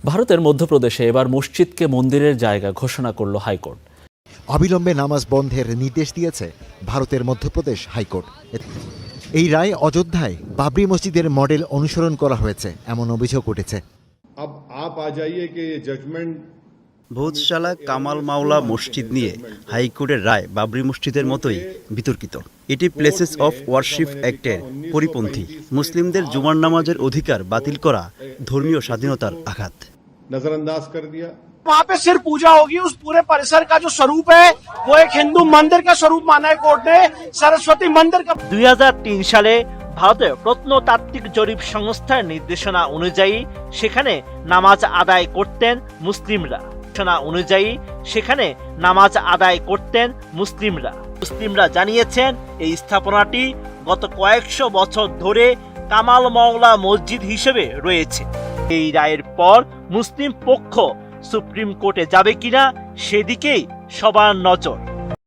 ভারতের মধ্যপ্রদেশে এবার মসজিদকে মন্দিরের জায়গা ঘোষণা করল হাইকোর্ট। অবিলম্বে নামাজ বন্ধের নির্দেশ দিয়েছে ভারতের মধ্যপ্রদেশ হাইকোর্ট। এই রায় অযোধ্যায় বাবরি মসজিদের মডেল অনুসরণ করা হয়েছে এমন অভিযোগ উঠেছে। ভোজশালা কামাল মাওলা মসজিদ নিয়ে হাইকোর্টের রায় বাবরি মসজিদের মতোই বিতর্কিত। এটি প্লেসেস অফ ওয়ারশিপ অ্যাক্টের পরিপন্থী। মুসলিমদের জুমার নামাজের অধিকার বাতিল করা ধর্মীয় স্বাধীনতার আঘাত। नजरअंदाज कर दिया। वहाँ पे सिर्फ पूजा होगी, उस पूरे परिसर का जो स्वरूप है वो एक हिंदू मंदिर का स्वरूप माना है कोर्ट ने, सरस्वती मंदिर का। 2003 সালে ভারতের প্রত্নতাত্ত্বিক জরিপ সংস্থার নির্দেশনা অনুযায়ী সেখানে নামাজ আদায় করতেন মুসলিমরা। মুসলিমরা জানিয়েছেন এই স্থাপনাটি গত কয়েকশো বছর ধরে কামাল মাওলা মসজিদ হিসেবে রয়েছে। এই রায়ের পর মুসলিম পক্ষ সুপ্রিম কোর্টে যাবে কিনা সেদিকেই সবার নজর।